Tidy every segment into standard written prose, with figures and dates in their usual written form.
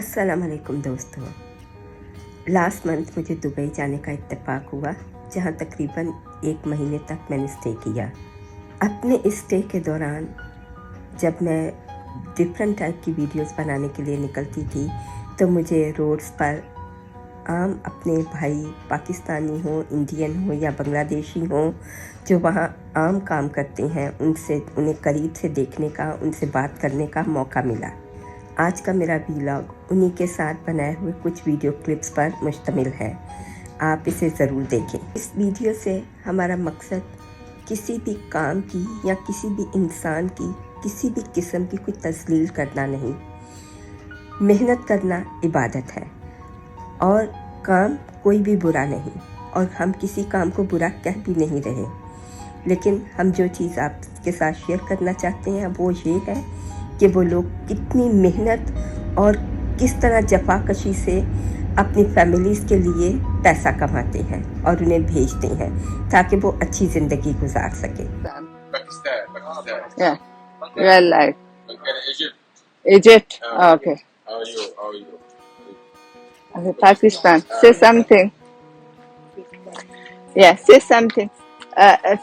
अस्सलाम वालेकुम दोस्तों। लास्ट मंथ मुझे दुबई जाने का इत्तेफाक हुआ, जहाँ तकरीबन 1 महीने तक मैंने स्टे किया। अपने इस स्टे के दौरान जब मैं डिफरेंट टाइप की वीडियोस बनाने के लिए निकलती थी तो मुझे रोड्स पर आम अपने भाई पाकिस्तानी हो, इंडियन हो या बांग्लादेशी हो जो वहाँ आम काम करते हैं उन्हें करीब से देखने का, उनसे बात करने का मौका मिला। आज का मेरा व्लॉग उन्हीं के साथ बनाए हुए कुछ वीडियो क्लिप्स पर मुश्तमिल है। आप इसे ज़रूर देखें। इस वीडियो से हमारा मकसद किसी भी काम की या किसी भी इंसान की किसी भी किस्म की कोई तज़लील करना नहीं। मेहनत करना इबादत है और काम कोई भी बुरा नहीं, और हम किसी काम को बुरा कह भी नहीं रहे, लेकिन हम जो चीज़ आपके साथ शेयर करना चाहते हैं वो ये है कि वो लोग कितनी मेहनत और किस तरह जफाकशी से अपनी फैमिलीज़ के लिए पैसा कमाते हैं और उन्हें भेजते हैं ताकि वो अच्छी ज़िंदगी गुजार सके। Yeah, real life. Egypt. Egypt. Oh, Okay. How are you? How are you? Okay. Pakistan. Say something. Yeah, say something.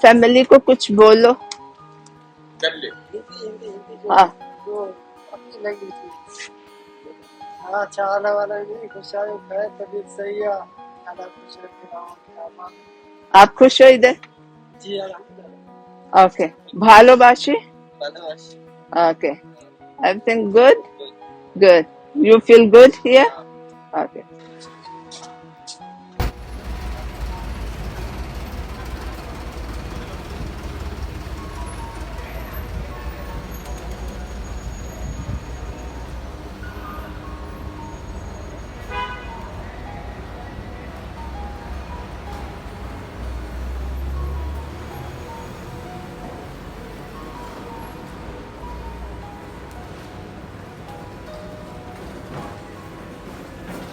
Family को कुछ बोलो. कर ले. हाँ. अपनी लैंग्वेज में हाँ चाला वाला नहीं खुशाल है तबीयत सही है अल्लाह खुश रखे आप खुश हो इधर? जी अल्हम्दुलिल्लाह Okay. भालोबाशी? Okay. Everything good? Good. You feel good here? Okay.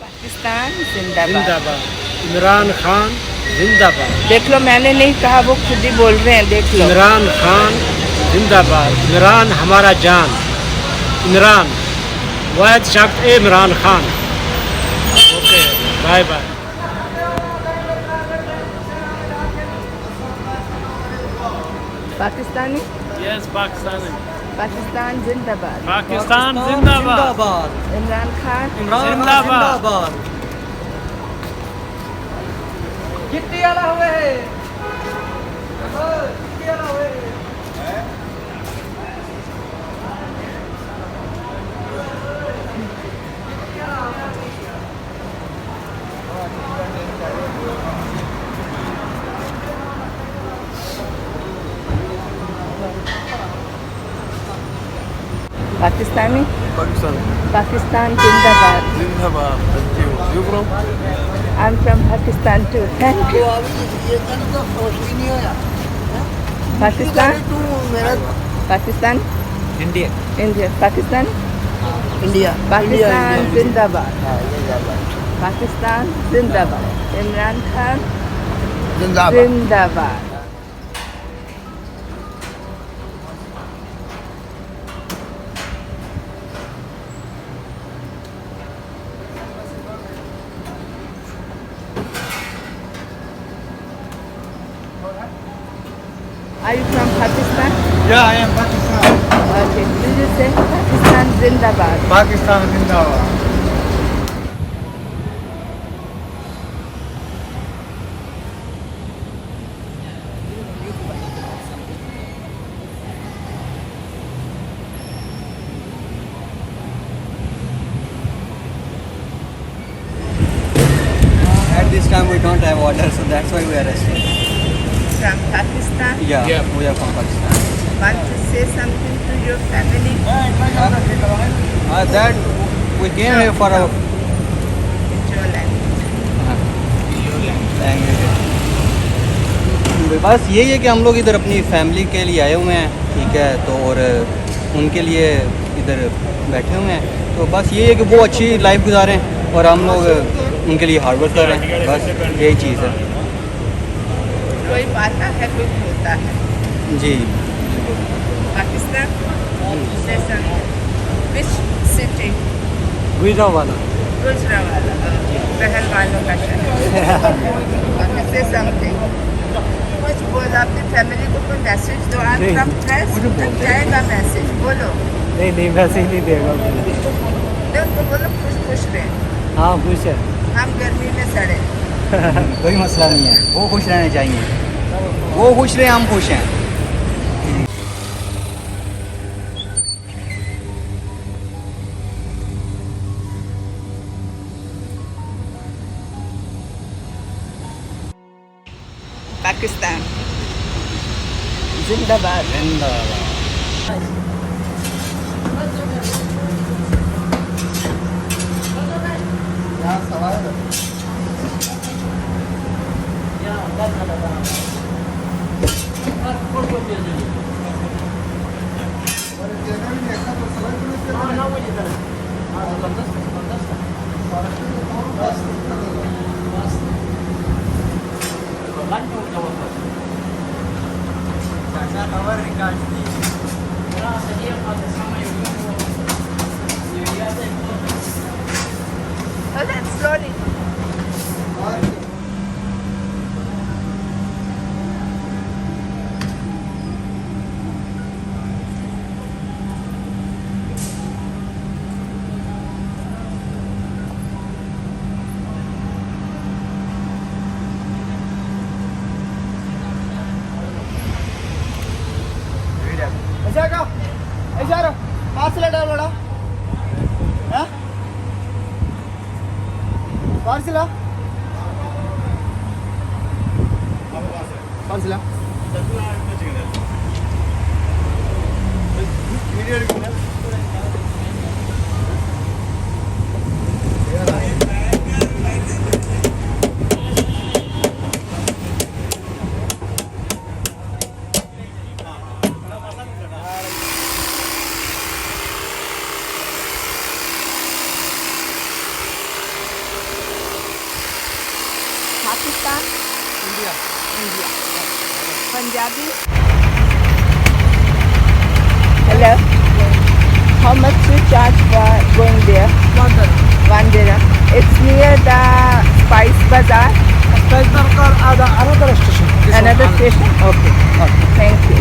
Pakistan जिंदाबाद। जिंदाबाद। इमरान खान जिंदाबाद। देख लो, मैंने नहीं कहा, वो खुद ही बोल रहे हैं, देख लो। इमरान खान जिंदाबाद। इमरान हमारा जान। इमरान वाहिद शख्स Imran Khan. Okay, bye bye. Pakistani? Yes, Pakistani. Pakistan जिंदाबाद। पाकिस्तान जिंदाबाद। इमरान खान जिंदाबाद। गिट्टी वाला हुए गिट्टी वाला हुए पाकिस्तानी? Pakistan. पाकिस्तान जिंदाबाद। Zindabad. Thank you. You from? I'm from Pakistan too. Thank you. ये तो खुश भी नहीं होया पाकिस्तान? मेरा Pakistan? India. India? Pakistan? India Pakistan जिंदाबाद। पाकिस्तान जिंदाबाद। इमरान खान जिंदाबाद। Are you from Pakistan? Yeah, I am Pakistan. Okay. Did you say Pakistan Zindabad? Pakistan Zindabad. At this time we don't have order, so that's why we are resting. From Pakistan? Yeah, we are from Pakistan. Want to say something to your family? That we came here for our It's your language. बस यही है कि हम लोग इधर अपनी family के लिए आए हुए हैं, ठीक है, तो और उनके लिए इधर बैठे हुए हैं, तो बस यही है कि वो अच्छी लाइफ गुजारें और हम लोग उनके लिए हार्ड वर्क कर रहे हैं, बस यही चीज़ है। कोई आता है, कोई होता है। जी। Pakistan? Say something. Which city? गुजरा वाला गुजरावाला पहलवानों का शहर। और से समथिंग कुछ बोल अपनी फैमिली को कोई मैसेज दो। आज नहीं। सब प्रेस तक जाएगा मैसेज, बोलो। नहीं वैसे ही नहीं देगा। तो उनको बोलो खुश रहे, हाँ खुश है। हम गर्मी में सड़े। कोई मसला नहीं है, वो खुश रहने चाहिए, वो खुश रहे, हम खुश हैं। पाकिस्तान जिंदाबाद। Oh, that's slowly. Pakistan, India. Punjabi. Hello. How much you charge for going there? One dirham. It's near the Spice Bazaar. Another station. Another station? Okay. Thank you.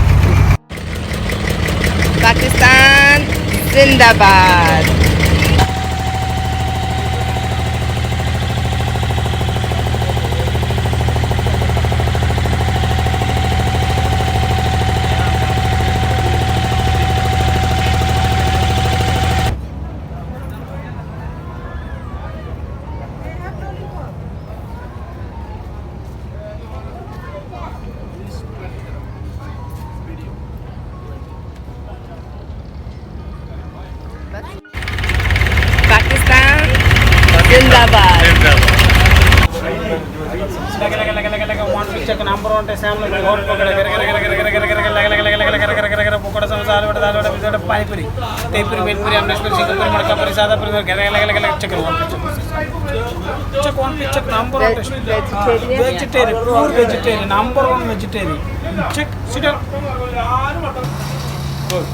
Pakistan Zindabad. Pakistan Zindabad. One picture number on the Sam Pukota Samsal, Pinepuri, Tapiri, Milpuri, and Maka Parisada, check one picture number on the vegetarian, pure vegetarian, number one vegetarian. Check, sit down. Good.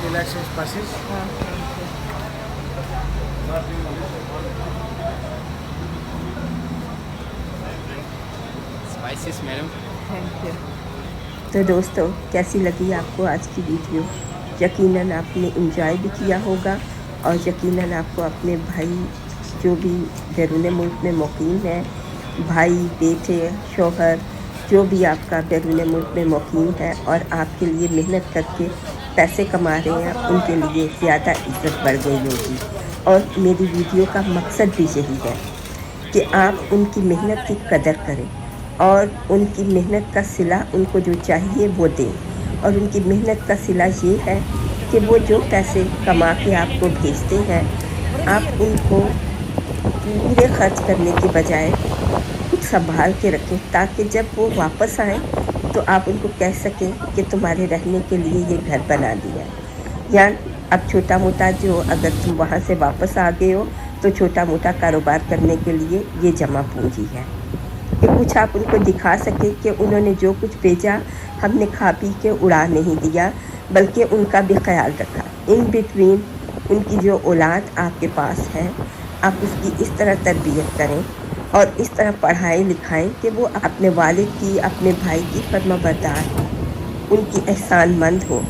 Relaxing spices. Spices, madam. Thank you. तो दोस्तों, कैसी लगी आपको आज की video? यकीनन आपने enjoy भी किया होगा और यकीनन आपको अपने भाई जो भी बैरून मुल्क में मुकीम है, भाई, बेटे, शौहर, जो भी आपका बैरून मुल्क में मुकीम है और आपके लिए मेहनत करके पैसे कमा रहे हैं, उनके लिए ज़्यादा इज्जत बढ़ गई होगी। और मेरी वीडियो का मकसद भी यही है कि आप उनकी मेहनत की कदर करें और उनकी मेहनत का सिला उनको जो चाहिए वो दें। और उनकी मेहनत का सिला ये है कि वो जो पैसे कमा के आपको भेजते हैं, आप उनको पूरे खर्च करने के बजाय कुछ संभाल के रखें, ताकि जब वो वापस आएँ तो आप उनको कह सकें कि तुम्हारे रहने के लिए ये घर बना दिया। या अब छोटा मोटा जो अगर तुम वहाँ से वापस आ गए हो तो छोटा मोटा कारोबार करने के लिए ये जमा पूंजी है। कि कुछ आप उनको दिखा सके कि उन्होंने जो कुछ भेजा हमने खा पी के उड़ा नहीं दिया, बल्कि उनका भी ख्याल रखा। इन बिटवीन उनकी जो औलाद आपके पास है आप उसकी इस तरह तरबियत करें और इस तरह पढ़ाएं लिखाएं कि वो अपने वालिद की, अपने भाई की फर्माबरदार हो, उनकी एहसानमंद हो।